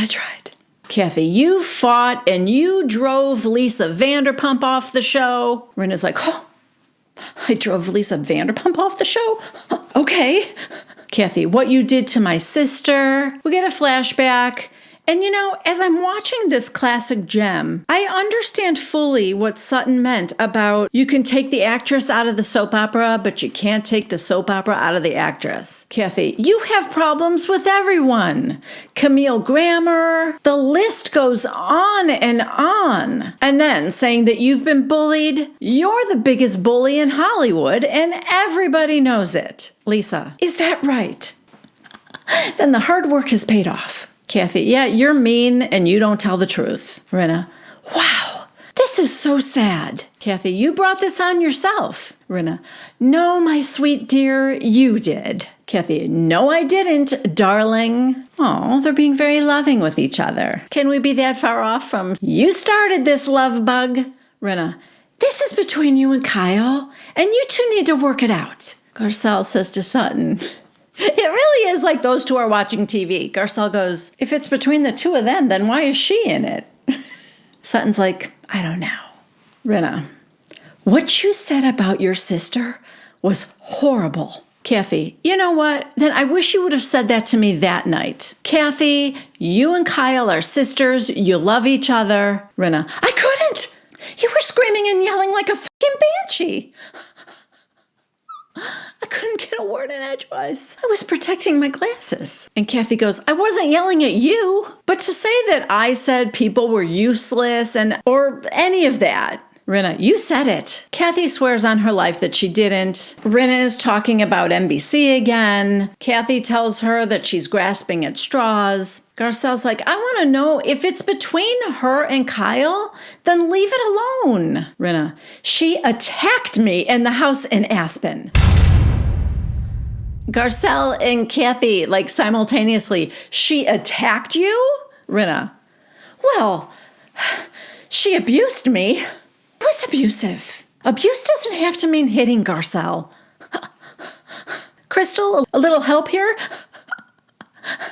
tried. Kathy, you fought and you drove Lisa Vanderpump off the show. Rinna's like, oh, I drove Lisa Vanderpump off the show? Okay. Kathy, what you did to my sister. We get a flashback. And as I'm watching this classic gem, I understand fully what Sutton meant about you can take the actress out of the soap opera, but you can't take the soap opera out of the actress. Kathy, you have problems with everyone. Camille Grammer, the list goes on and on. And then saying that you've been bullied, you're the biggest bully in Hollywood, and everybody knows it. Lisa, is that right? Then the hard work has paid off. Kathy, yeah, you're mean and you don't tell the truth. Rinna, wow, this is so sad. Kathy, you brought this on yourself. Rinna, no, my sweet dear, you did. Kathy, no, I didn't, darling. Oh, they're being very loving with each other. Can we be that far off from you started this love bug? Rinna, this is between you and Kyle, and you two need to work it out. Garcelle says to Sutton, it really is like those two are watching TV. Garcelle goes, if it's between the two of them, then why is she in it? Sutton's like, I don't know. Rinna, what you said about your sister was horrible. Kathy, you know what? Then I wish you would have said that to me that night. Kathy, you and Kyle are sisters. You love each other. Rinna, I couldn't. You were screaming and yelling like a fucking banshee. I couldn't get a word in edgewise. I was protecting my glasses. And Kathy goes, I wasn't yelling at you. But to say that I said people were useless or any of that, Rinna, you said it. Kathy swears on her life that she didn't. Rinna is talking about NBC again. Kathy tells her that she's grasping at straws. Garcelle's like, I want to know if it's between her and Kyle, then leave it alone. Rinna, she attacked me in the house in Aspen. Garcelle and Kathy, like simultaneously, she attacked you? Rinna, well, she abused me. Was abusive. Abuse doesn't have to mean hitting, Garcelle. Crystal, a little help here?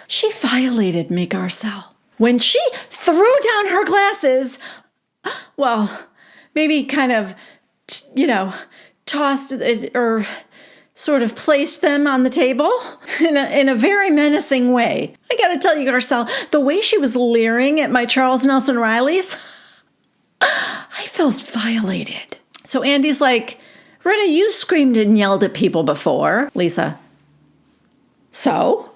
She violated me, Garcelle. When she threw down her glasses, well, maybe kind of, tossed or sort of placed them on the table in a very menacing way. I gotta tell you, Garcelle, the way she was leering at my Charles Nelson Riley's, I felt violated. So Andy's like, Rinna, you screamed and yelled at people before. Lisa, so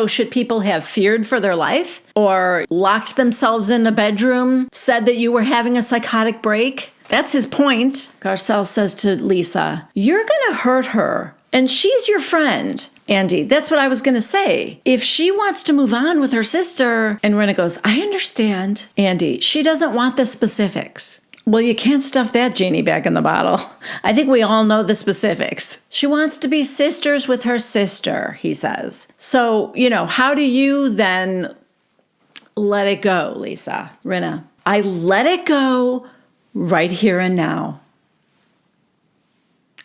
should people have feared for their life or locked themselves in the bedroom, said that you were having a psychotic break? That's his point. Garcelle says to Lisa, you're going to hurt her and she's your friend. Andy, that's what I was going to say. If she wants to move on with her sister, and Rinna goes, I understand. Andy, she doesn't want the specifics. Well, you can't stuff that genie back in the bottle. I think we all know the specifics. She wants to be sisters with her sister, he says. So, how do you then let it go, Lisa? Rinna, I let it go right here and now.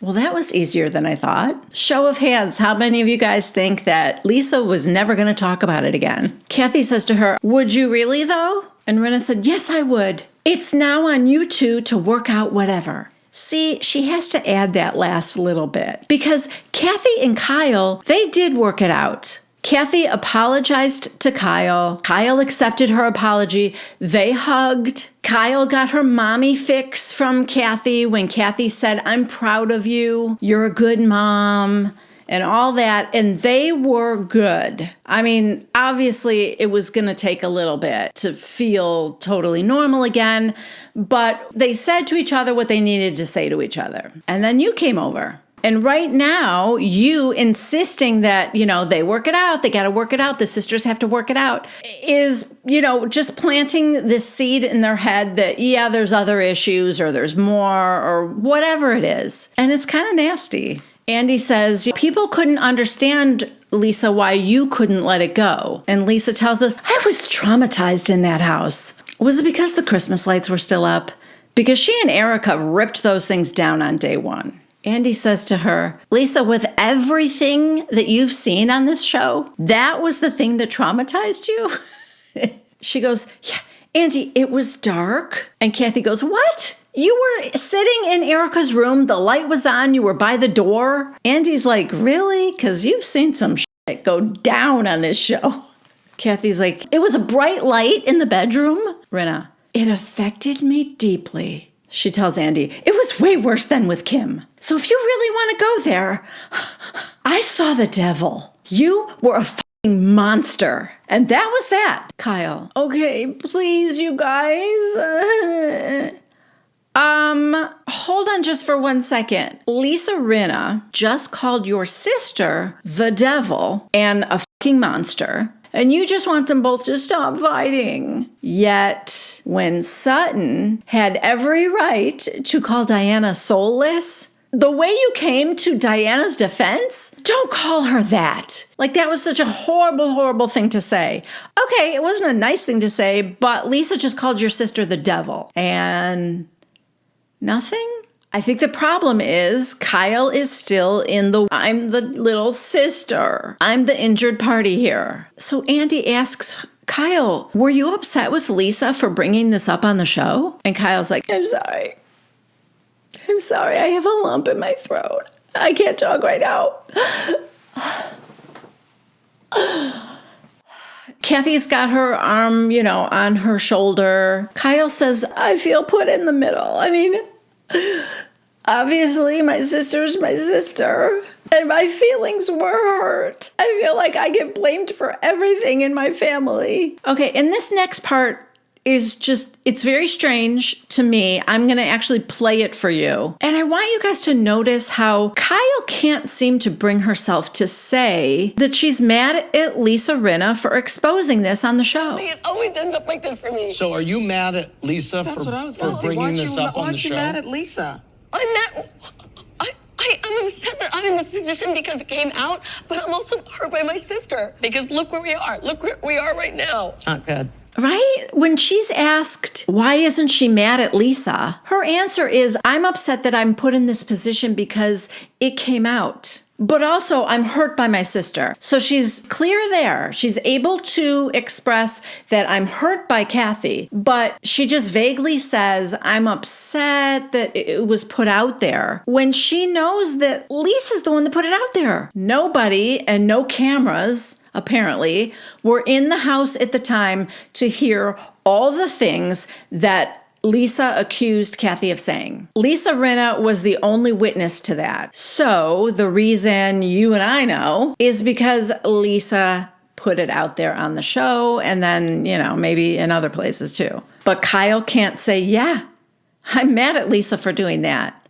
Well, that was easier than I thought. Show of hands, how many of you guys think that Lisa was never going to talk about it again? Kathy says to her, would you really though? And Rinna said, yes, I would. It's now on you two to work out whatever. See, she has to add that last little bit because Kathy and Kyle, they did work it out. Kathy apologized to Kyle. Kyle accepted her apology. They hugged. Kyle got her mommy fix from Kathy when Kathy said, I'm proud of you. You're a good mom and all that. And they were good. I mean, obviously it was going to take a little bit to feel totally normal again, but they said to each other what they needed to say to each other. And then you came over. And right now, you insisting that, they work it out, they got to work it out, the sisters have to work it out, is, just planting this seed in their head that, yeah, there's other issues or there's more or whatever it is. And it's kind of nasty. Andy says, people couldn't understand, Lisa, why you couldn't let it go. And Lisa tells us, I was traumatized in that house. Was it because the Christmas lights were still up? Because she and Erica ripped those things down on day one. Andy says to her, Lisa, with everything that you've seen on this show, that was the thing that traumatized you? She goes, yeah, Andy, it was dark. And Kathy goes, what? You were sitting in Erica's room. The light was on. You were by the door. Andy's like, really? Because you've seen some shit go down on this show. Kathy's like, it was a bright light in the bedroom. Rinna, it affected me deeply. She tells Andy, it was way worse than with Kim. So if you really want to go there, I saw the devil. You were a fucking monster. And that was that. Kyle, okay, please, you guys. Hold on just for 1 second. Lisa Rinna just called your sister the devil and a fucking monster. And you just want them both to stop fighting. Yet, when Sutton had every right to call Diana soulless, the way you came to Diana's defense, don't call her that. Like, that was such a horrible, horrible thing to say. Okay, it wasn't a nice thing to say, but Lisa just called your sister the devil. And nothing? I think the problem is Kyle is still in I'm the little sister. I'm the injured party here. So Andy asks Kyle, were you upset with Lisa for bringing this up on the show? And Kyle's like, I'm sorry. I'm sorry. I have a lump in my throat. I can't talk right now. Kathy's got her arm, on her shoulder. Kyle says, I feel put in the middle. I mean, Obviously, my sister's my sister, and my feelings were hurt. I feel like I get blamed for everything in my family. Okay, and this next part is just, it's very strange to me. I'm going to actually play it for you. And I want you guys to notice how Kyle can't seem to bring herself to say that she's mad at Lisa Rinna for exposing this on the show. It always ends up like this for me. So are you mad at Lisa That's what I was for gonna say. bringing this up on the show? Why aren't you mad at Lisa? I'm mad. I'm upset that I'm in this position because it came out, but I'm also hurt by my sister because look where we are. Look where we are right now. It's not good. Right? When she's asked, why isn't she mad at Lisa? Her answer is, I'm upset that I'm put in this position because it came out. But also, I'm hurt by my sister. So she's clear there. She's able to express that I'm hurt by Kathy, but she just vaguely says, I'm upset that it was put out there, when she knows that Lisa's the one that put it out there. Nobody and no cameras, apparently, were in the house at the time to hear all the things that Lisa accused Kathy of saying. Lisa Rinna was the only witness to that. So the reason you and I know is because Lisa put it out there on the show and then, maybe in other places too. But Kyle can't say, yeah, I'm mad at Lisa for doing that.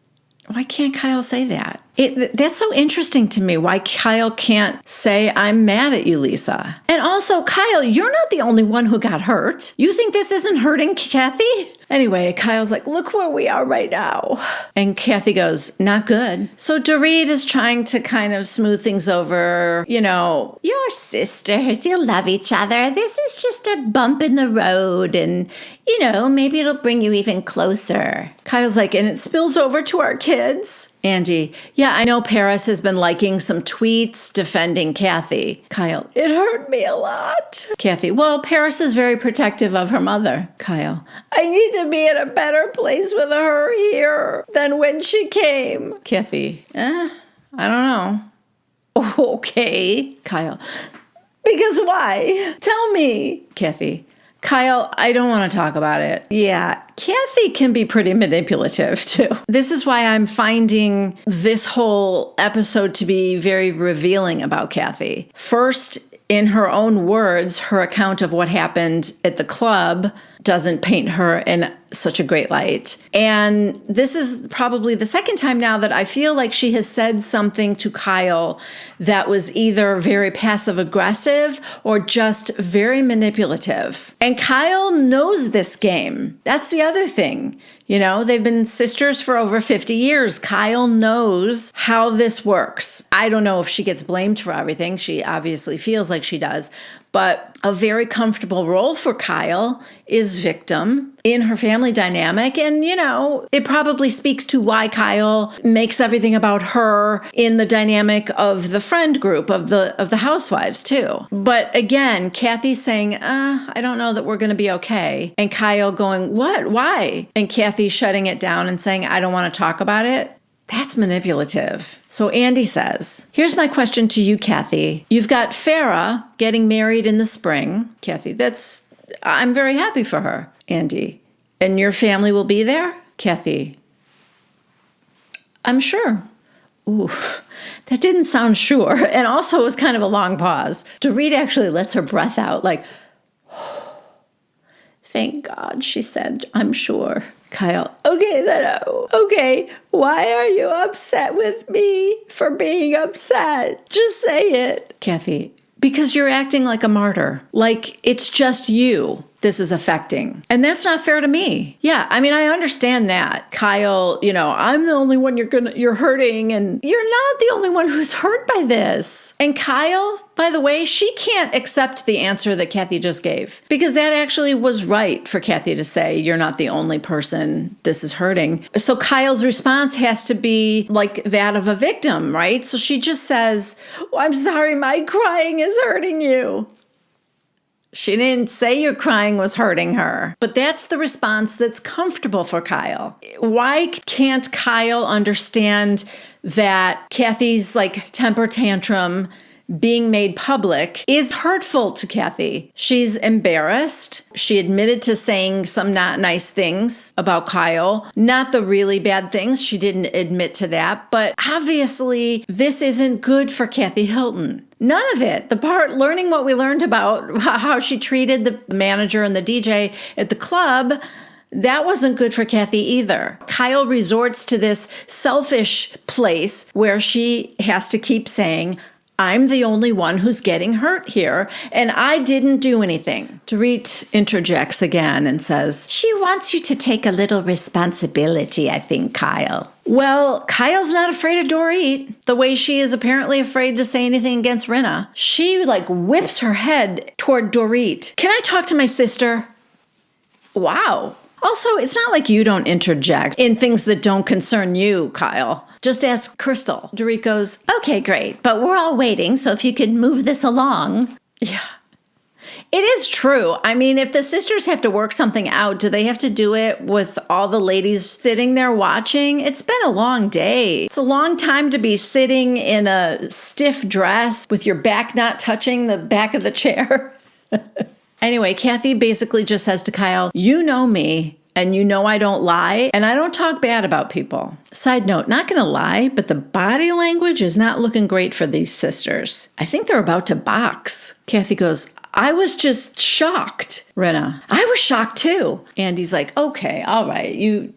Why can't Kyle say that? That's so interesting to me, why Kyle can't say, I'm mad at you, Lisa. And also, Kyle, you're not the only one who got hurt. You think this isn't hurting Kathy? Anyway, Kyle's like, look where we are right now. And Kathy goes, not good. So Dorit is trying to kind of smooth things over, Your sisters, you love each other. This is just a bump in the road and, maybe it'll bring you even closer. Kyle's like, and it spills over to our kids. Andy, yeah, I know Paris has been liking some tweets defending Kathy. Kyle, it hurt me a lot. Kathy, well, Paris is very protective of her mother. Kyle, I need to be in a better place with her here than when she came. Kathy, I don't know. Okay. Kyle, because why? Tell me. Kathy, Kyle, I don't want to talk about it. Yeah, Kathy can be pretty manipulative too. This is why I'm finding this whole episode to be very revealing about Kathy. First, in her own words, her account of what happened at the club doesn't paint her in such a great light. And this is probably the second time now that I feel like she has said something to Kyle that was either very passive aggressive or just very manipulative. And Kyle knows this game. That's the other thing. They've been sisters for over 50 years. Kyle knows how this works. I don't know if she gets blamed for everything. She obviously feels like she does. But a very comfortable role for Kyle is victim in her family dynamic. And, it probably speaks to why Kyle makes everything about her in the dynamic of the friend group of the housewives too. But again, Kathy's saying, I don't know that we're going to be okay. And Kyle going, what? Why? And Kathy shutting it down and saying, I don't want to talk about it. That's manipulative. So Andy says, here's my question to you, Kathy. You've got Farrah getting married in the spring. Kathy, I'm very happy for her. Andy, and your family will be there? Kathy, I'm sure. Ooh, that didn't sound sure. And also it was kind of a long pause. Dorit actually lets her breath out like, thank God, she said, I'm sure. Kyle, okay, why are you upset with me for being upset? Just say it. Kathy, because you're acting like a martyr. Like it's just you this is affecting. And that's not fair to me. Yeah, I mean, I understand that. Kyle, I'm the only one you're hurting, and you're not the only one who's hurt by this. And Kyle, by the way, she can't accept the answer that Kathy just gave, because that actually was right for Kathy to say, you're not the only person this is hurting. So Kyle's response has to be like that of a victim, right? So she just says, I'm sorry, my crying is hurting you. She didn't say your crying was hurting her, but that's the response that's comfortable for Kyle. Why can't Kyle understand that Kathy's temper tantrum being made public is hurtful to Kathy. She's embarrassed. She admitted to saying some not nice things about Kyle, not the really bad things. She didn't admit to that, but obviously this isn't good for Kathy Hilton. None of it. The part learning what we learned about how she treated the manager and the DJ at the club, that wasn't good for Kathy either. Kyle resorts to this selfish place where she has to keep saying, I'm the only one who's getting hurt here, and I didn't do anything. Dorit interjects again and says, She wants you to take a little responsibility, I think, Kyle. well, Kyle's not afraid of Dorit the way she is apparently afraid to say anything against Rinna. She whips her head toward Dorit. Can I talk to my sister? Wow. Also, it's not like you don't interject in things that don't concern you, Kyle. Just ask Crystal. Dorit goes, Okay, great, but we're all waiting, so if you could move this along. yeah. It is true. I mean, if the sisters have to work something out, do they have to do it with all the ladies sitting there watching? It's been a long day. It's a long time to be sitting in a stiff dress with your back not touching the back of the chair. Anyway, Kathy basically just says to Kyle, you know me, and you know I don't lie, and I don't talk bad about people. Side note, not gonna lie, but the body language is not looking great for these sisters. I think they're about to box. Kathy goes, I was just shocked, Rinna. I was shocked too. Andy's like, okay, all right, you've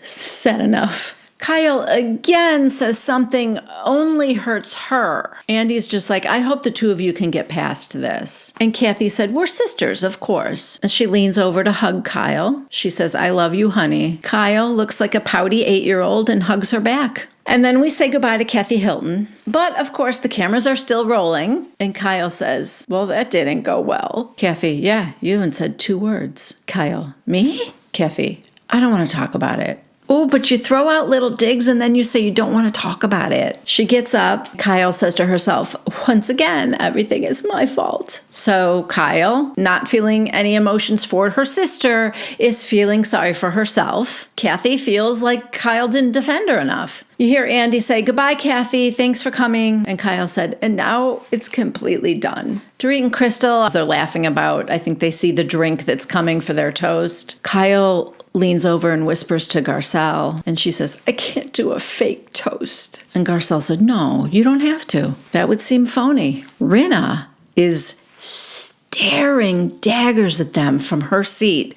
said enough. Kyle again says something only hurts her. Andy's just like, I hope the two of you can get past this. And Kathy said, we're sisters, of course. And she leans over to hug Kyle. She says, I love you, honey. Kyle looks like a pouty 8-year-old and hugs her back. And then we say goodbye to Kathy Hilton. But of course, the cameras are still rolling. And Kyle says, well, that didn't go well. Kathy, yeah, you haven't said 2 words. Kyle, me? Kathy, I don't want to talk about it. Oh, but you throw out little digs and then you say you don't want to talk about it. She gets up. Kyle says to herself, once again, everything is my fault. So Kyle, not feeling any emotions for her sister, is feeling sorry for herself. Kathy feels like Kyle didn't defend her enough. You hear Andy say, goodbye, Kathy. Thanks for coming. And Kyle said, and now it's completely done. Dorit and Crystal, they're laughing about, I think they see the drink that's coming for their toast. Kyle leans over and whispers to Garcelle, and she says, I can't do a fake toast. And Garcelle said, no, you don't have to. That would seem phony. Rinna is staring daggers at them from her seat.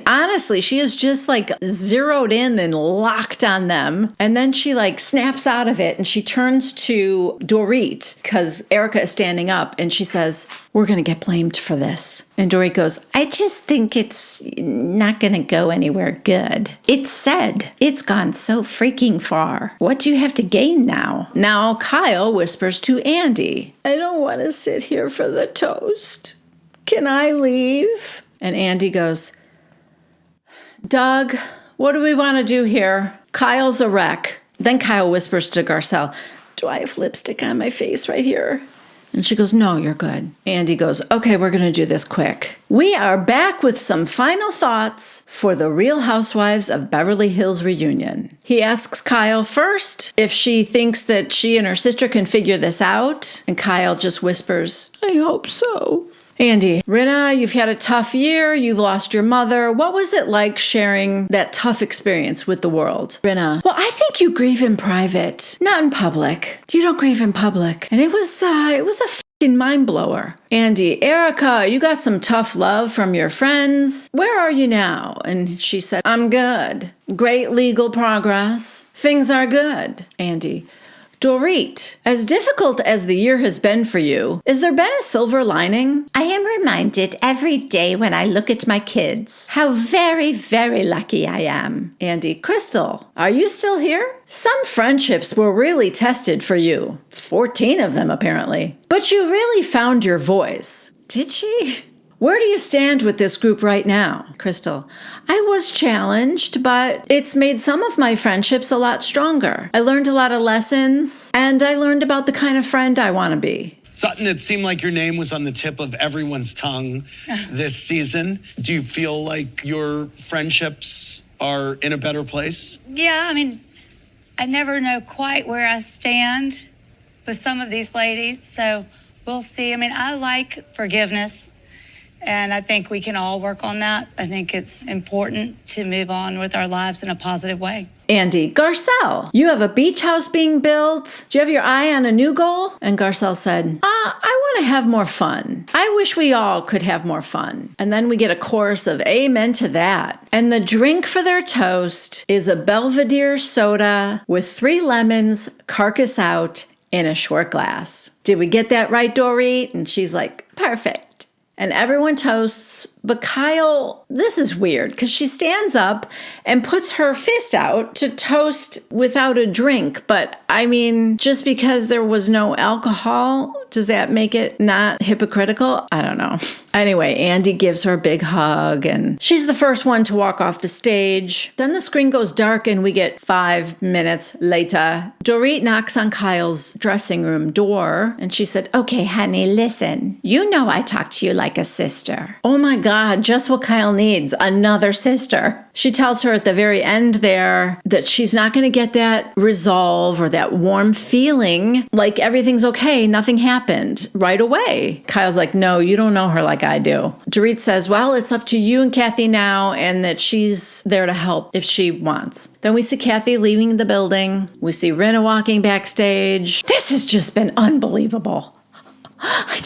Honestly, she is just zeroed in and locked on them. And then she snaps out of it and she turns to Dorit because Erica is standing up and she says, we're going to get blamed for this. And Dorit goes, I just think it's not going to go anywhere good. It's said. It's gone so freaking far. What do you have to gain now? Now Kyle whispers to Andy, I don't want to sit here for the toast. Can I leave? And Andy goes, Doug, what do we want to do here? Kyle's a wreck. Then Kyle whispers to Garcelle, do I have lipstick on my face right here? And she goes, no, you're good. Andy goes, okay, we're going to do this quick. We are back with some final thoughts for the Real Housewives of Beverly Hills reunion. He asks Kyle first if she thinks that she and her sister can figure this out. And Kyle just whispers, I hope so. Andy, Rinna, you've had a tough year. You've lost your mother. What was it like sharing that tough experience with the world? Rinna, well, I think you grieve in private, not in public. You don't grieve in public. And it was a fucking mind blower. Andy, Erica, you got some tough love from your friends. Where are you now? And she said, I'm good. Great legal progress. Things are good. Andy, Dorit, as difficult as the year has been for you, has there been a silver lining? I am reminded every day when I look at my kids how very, very lucky I am. Andy, Crystal, are you still here? Some friendships were really tested for you. 14 of them, apparently. But you really found your voice. Did she? Where do you stand with this group right now? Crystal, I was challenged, but it's made some of my friendships a lot stronger. I learned a lot of lessons, and I learned about the kind of friend I want to be. Sutton, it seemed like your name was on the tip of everyone's tongue this season. Do you feel like your friendships are in a better place? Yeah, I never know quite where I stand with some of these ladies, so we'll see. I mean, I like forgiveness, and I think we can all work on that. I think it's important to move on with our lives in a positive way. Andy, Garcelle, you have a beach house being built. Do you have your eye on a new goal? And Garcelle said, I want to have more fun. I wish we all could have more fun. And then we get a chorus of amen to that. And the drink for their toast is a Belvedere soda with 3 lemons, carcass out, in a short glass. Did we get that right, Dorit? And she's like, perfect. And everyone toasts, but Kyle, this is weird because she stands up and puts her fist out to toast without a drink. But I mean, just because there was no alcohol, does that make it not hypocritical? I don't know. Anyway, Andy gives her a big hug and she's the first one to walk off the stage. Then the screen goes dark and we get 5 minutes later. Dorit knocks on Kyle's dressing room door and she said, Okay, honey, listen. You know I talk to you like a sister. oh my God, just what Kyle needs, another sister. She tells her at the very end there that she's not going to get that resolve or that warm feeling like everything's okay, nothing happened right away. Kyle's like, no, you don't know her like I do. Dorit says, well, it's up to you and Kathy now, and that she's there to help if she wants. Then we see Kathy leaving the building. We see Rinna walking backstage. This has just been unbelievable. I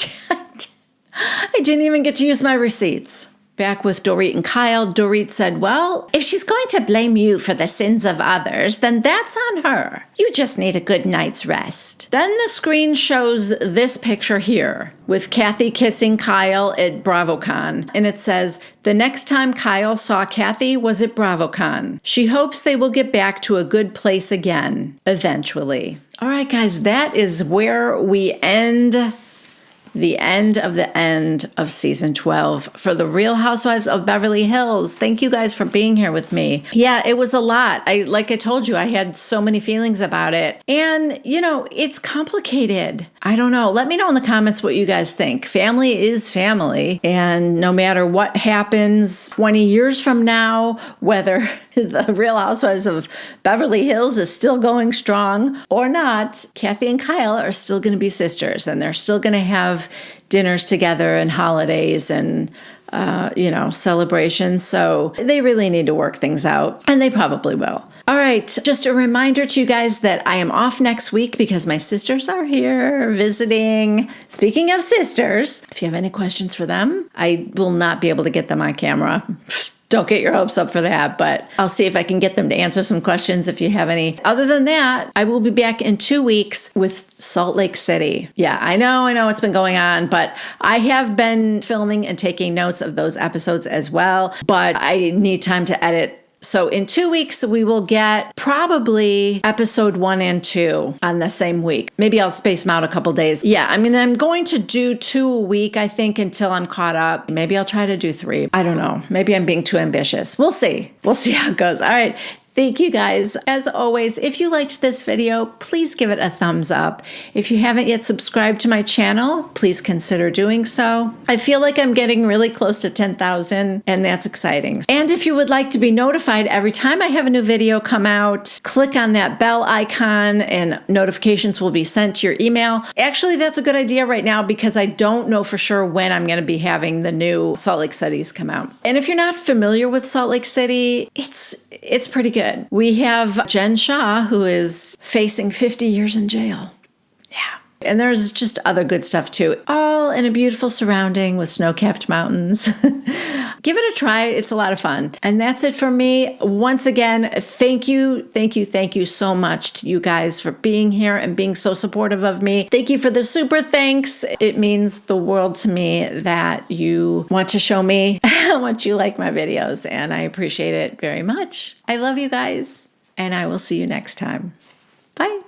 didn't even get to use my receipts. Back with Dorit and Kyle, Dorit said, well, If she's going to blame you for the sins of others, then that's on her. You just need a good night's rest. then the screen shows this picture here with Kathy kissing Kyle at BravoCon. And it says, the next time Kyle saw Kathy was at BravoCon. She hopes they will get back to a good place again, eventually. All right, guys, that is where we end the end of season 12 for the Real Housewives of Beverly Hills. Thank you guys for being here with me. Yeah, it was a lot. Like I told you, I had so many feelings about it. And, you know, it's complicated. I don't know. Let me know in the comments what you guys think. Family is family. And no matter what happens 20 years from now, whether the Real Housewives of Beverly Hills is still going strong or not, Kathy and Kyle are still going to be sisters, and they're still going to have dinners together and holidays and celebrations. So they really need to work things out, and they probably will. All right, just a reminder to you guys that I am off next week because my sisters are here visiting. Speaking of sisters, if you have any questions for them, I will not be able to get them on camera. Don't get your hopes up for that, but I'll see if I can get them to answer some questions if you have any. Other than that, I will be back in 2 weeks with Salt Lake City. Yeah, I know it's been going on, but I have been filming and taking notes of those episodes as well, but I need time to edit. So in 2 weeks, we will get probably episode 1 and 2 on the same week. Maybe I'll space them out a couple days. Yeah, I mean, I'm going to do 2 a week, I think, until I'm caught up. Maybe I'll try to do 3. I don't know. Maybe I'm being too ambitious. We'll see. We'll see how it goes. All right. Thank you guys. As always, if you liked this video, please give it a thumbs up. If you haven't yet subscribed to my channel, please consider doing so. I feel like I'm getting really close to 10,000, and that's exciting. And if you would like to be notified every time I have a new video come out, click on that bell icon and notifications will be sent to your email. Actually, that's a good idea right now because I don't know for sure when I'm going to be having the new Salt Lake Cities come out. And if you're not familiar with Salt Lake City, it's pretty good. We have Jen Shah, who is facing 50 years in jail. Yeah. And there's just other good stuff too. All in a beautiful surrounding with snow-capped mountains. Give it a try. It's a lot of fun. And that's it for me. Once again, thank you so much to you guys for being here and being so supportive of me. Thank you for the super thanks. It means the world to me that you want to show me how much you like my videos, and I appreciate it very much. I love you guys, and I will see you next time. Bye.